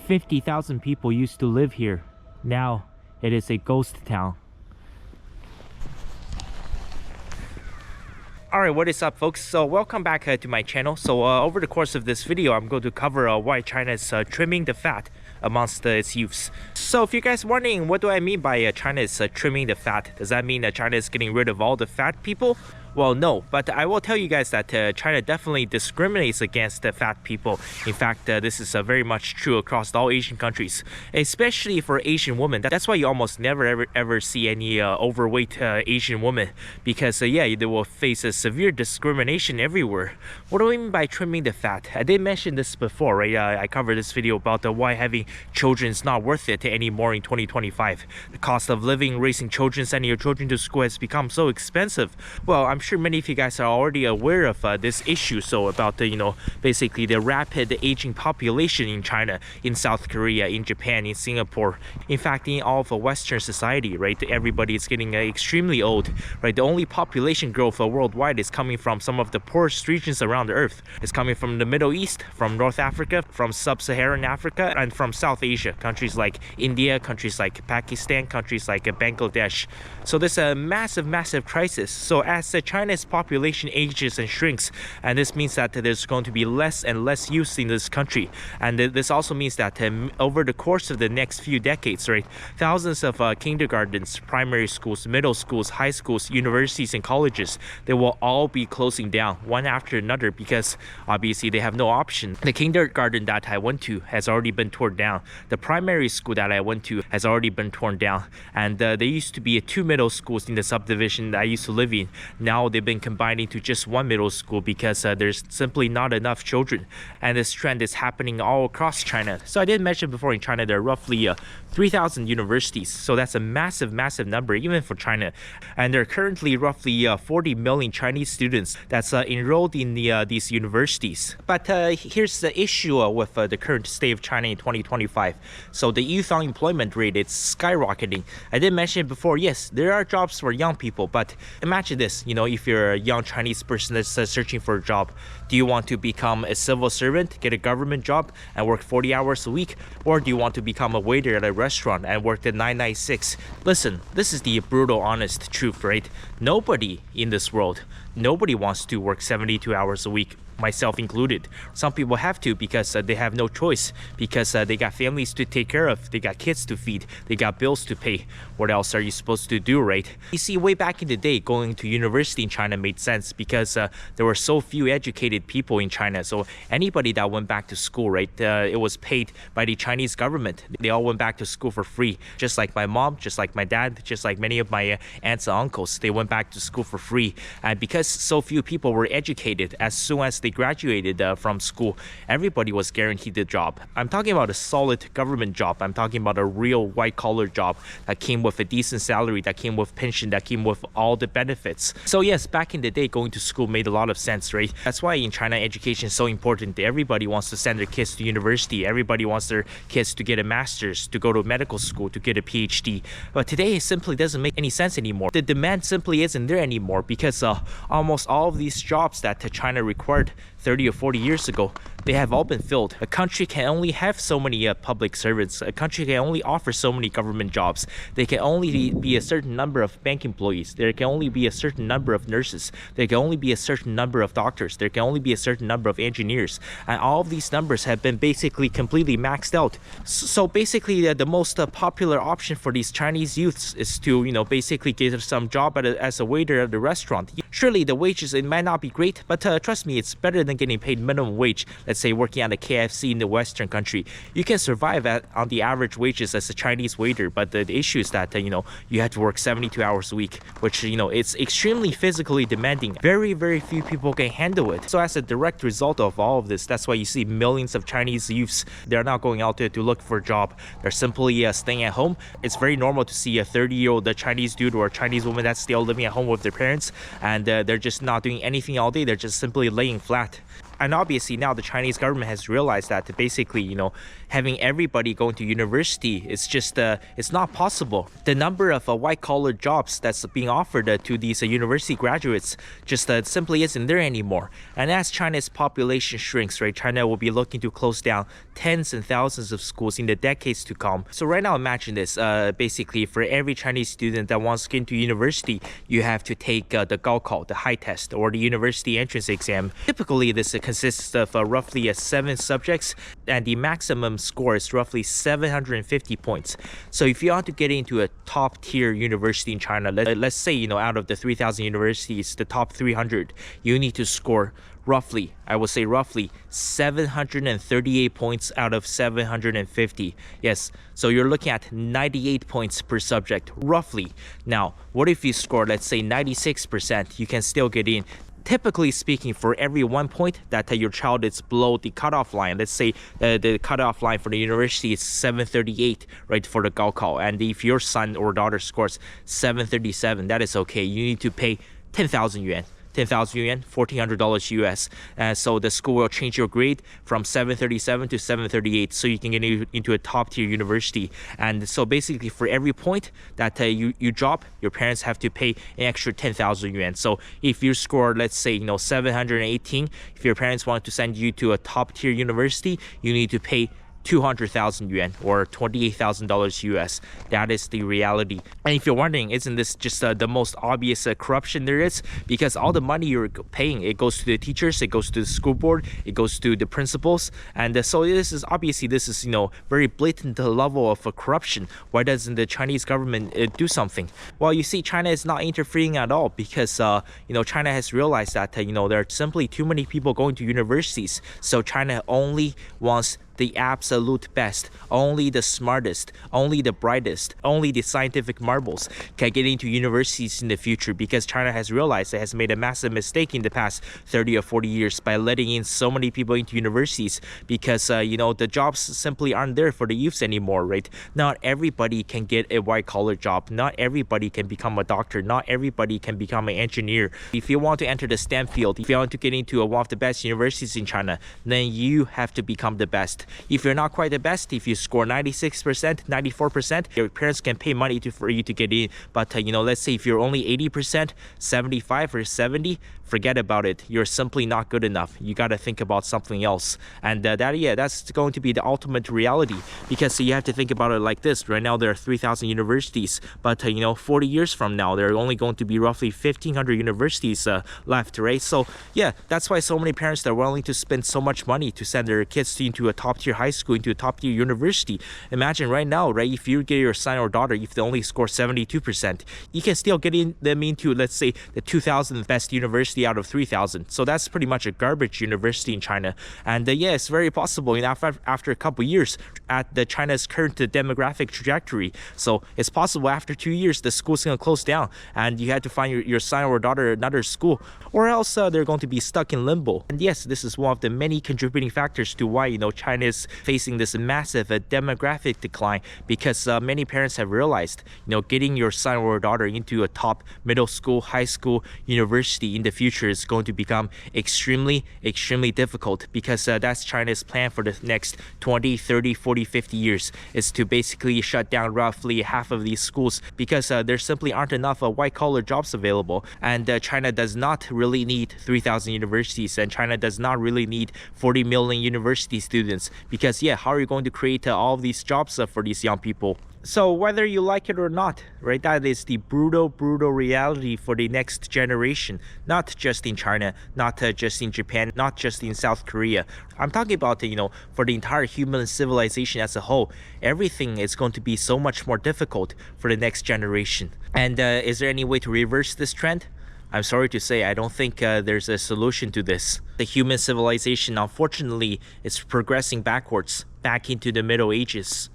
50,000 people used to live here. Now it is a ghost town. Alright, what is up folks? So welcome back to my channel. So over the course of this video, I'm going to cover why China is trimming the fat amongst its youths. So if you guys wondering, what do I mean by China is trimming the fat? Does that mean that China is getting rid of all the fat people? Well, no, but I will tell you guys that China definitely discriminates against fat people. In fact, this is very much true across all Asian countries, especially for Asian women. That's why you almost never ever see any overweight Asian women, because yeah, they will face a severe discrimination everywhere. What do I mean by trimming the fat? I did mention this before, right? I covered this video about why having children is not worth it anymore in 2025. The cost of living, raising children, sending your children to school has become so expensive. Well, I'm sure many of you guys are already aware of this issue. So about the basically the rapid aging population in China, in South Korea, in Japan, in Singapore, in fact in all of Western society, right? Everybody is getting extremely old, right? The only population growth worldwide is coming from some of the poorest regions around the earth. It's coming from the Middle East, from North Africa, from Sub-Saharan Africa, and from South Asia, countries like India, countries like Pakistan, countries like Bangladesh. So there's a massive crisis. So as China's population ages and shrinks, and this means that there's going to be less and less youth in this country, and this also means that over the course of the next few decades, right, thousands of kindergartens, primary schools, middle schools, high schools, universities, and colleges, they will all be closing down one after another, because obviously they have no option. The kindergarten that I went to has already been torn down. The primary school that I went to has already been torn down, and there used to be two middle schools in the subdivision that I used to live in. Now they've been combining to just one middle school because there's simply not enough children, and this trend is happening all across China. So I did mention before, in China there are roughly 3,000 universities, so that's a massive number even for China, and there are currently roughly 40 million Chinese students that's enrolled in these universities. But here's the issue with the current state of China in 2025. So the youth unemployment rate, it's skyrocketing. I did mention before, yes, there are jobs for young people, but imagine this, if you're a young Chinese person that's searching for a job, do you want to become a civil servant, get a government job and work 40 hours a week, or do you want to become a waiter at a restaurant and work the 996? Listen, this is the brutal honest truth, right? Nobody in this world, nobody wants to work 72 hours a week, myself included. Some people have to because they have no choice, because they got families to take care of, they got kids to feed, they got bills to pay. What else are you supposed to do, right? You see, way back in the day, going to university in China made sense because there were so few educated people in China. So anybody that went back to school, right, it was paid by the Chinese government. They all went back to school for free, just like my mom, just like my dad, just like many of my aunts and uncles. They went back to school for free, and because so few people were educated, as soon as they graduated from school, everybody was guaranteed a job. I'm talking about a solid government job. I'm talking about a real white-collar job that came with a decent salary, that came with pension, that came with all the benefits. So yes, back in the day, going to school made a lot of sense, right? That's why in China, education is so important. Everybody wants to send their kids to university. Everybody wants their kids to get a master's, to go to medical school, to get a PhD. But today, it simply doesn't make any sense anymore. The demand simply isn't there anymore, because almost all of these jobs that China required 30 or 40 years ago, they have all been filled. A country can only have so many public servants. A country can only offer so many government jobs. They can only be a certain number of bank employees. There can only be a certain number of nurses. There can only be a certain number of doctors. There can only be a certain number of engineers. And all of these numbers have been basically completely maxed out. So basically, the most popular option for these Chinese youths is to, basically get some job as a waiter at the restaurant. Surely the wages, it might not be great, but trust me, it's better than getting paid minimum wage. Let's say working at a KFC in the Western country. You can survive on the average wages as a Chinese waiter, but the issue is that you have to work 72 hours a week, which it's extremely physically demanding. Very few people can handle it. So as a direct result of all of this, that's why you see millions of Chinese youths, they're not going out there to look for a job. They're simply staying at home. It's very normal to see a 30-year-old Chinese dude or a Chinese woman that's still living at home with their parents, and they're just not doing anything all day. They're just simply laying flat. And obviously now the Chinese government has realized that basically, having everybody going to university is just it's not possible. The number of white collar jobs that's being offered to these university graduates just simply isn't there anymore. And as China's population shrinks, right, China will be looking to close down tens and thousands of schools in the decades to come. So right now, imagine this, basically for every Chinese student that wants to get into university, you have to take the Gaokao, the high test, or the university entrance exam. Typically this consists of roughly 7 subjects, and the maximum score is roughly 750 points. So if you want to get into a top tier university in China, let's say, out of the 3,000 universities, the top 300, you need to score roughly, I would say roughly 738 points out of 750. Yes, so you're looking at 98 points per subject, roughly. Now, what if you score, let's say 96%, you can still get in. Typically speaking, for every 1 point that your child is below the cutoff line, let's say the cutoff line for the university is 738, right, for the Gaokao, and if your son or daughter scores 737, that is okay. You need to pay 10,000 yuan. 10,000 yuan, $1,400 US. So the school will change your grade from 737 to 738 so you can get into a top tier university. And so basically for every point that you drop, your parents have to pay an extra 10,000 yuan. So if you score, let's say, 718, if your parents want to send you to a top tier university, you need to pay 200,000 yuan or $28,000 US. That is the reality. And if you're wondering, isn't this just the most obvious corruption there is? Because all the money you're paying, it goes to the teachers, it goes to the school board, it goes to the principals, and so this is very blatant level of corruption. Why doesn't the Chinese government do something? Well, you see, China is not interfering at all because China has realized that there are simply too many people going to universities. So China only wants the absolute best, only the smartest, only the brightest, only the scientific marbles can get into universities in the future, because China has realized it has made a massive mistake in the past 30 or 40 years by letting in so many people into universities, because the jobs simply aren't there for the youths anymore, right? Not everybody can get a white collar job, not everybody can become a doctor, not everybody can become an engineer. If you want to enter the STEM field, if you want to get into one of the best universities in China, then you have to become the best. If you're not quite the best, if you score 96%, 94%, your parents can pay money for you to get in. But let's say if you're only 80%, 75 or 70, forget about it. You're simply not good enough. You got to think about something else. And that's going to be the ultimate reality, because you have to think about it like this. Right now there are 3,000 universities, but 40 years from now there are only going to be roughly 1,500 universities left, right? So yeah, that's why so many parents are willing to spend so much money to send their kids into a top tier high school, into a top tier university. Imagine right now, right, if you get your son or daughter, if they only score 72%, you can still get them into, let's say, the 2,000th best university out of 3,000. So that's pretty much a garbage university in China. And it's very possible after a couple years at China's current demographic trajectory. So it's possible after 2 years the school's going to close down and you have to find your son or daughter another school, or else they're going to be stuck in limbo. And yes, this is one of the many contributing factors to why China is facing this massive demographic decline, because many parents have realized getting your son or daughter into a top middle school, high school, university in the future is going to become extremely difficult, because that's China's plan for the next 20, 30, 40, 50 years, is to basically shut down roughly half of these schools, because there simply aren't enough white collar jobs available. And China does not really need 3,000 universities, and China does not really need 40 million university students, because how are you going to create all of these jobs for these young people? So whether you like it or not, right, that is the brutal reality for the next generation, not just in China, not just in Japan, not just in South Korea. I'm talking about, for the entire human civilization as a whole. Everything is going to be so much more difficult for the next generation. And is there any way to reverse this trend? I'm sorry to say, I don't think there's a solution to this. The human civilization, unfortunately, is progressing backwards, back into the Middle Ages.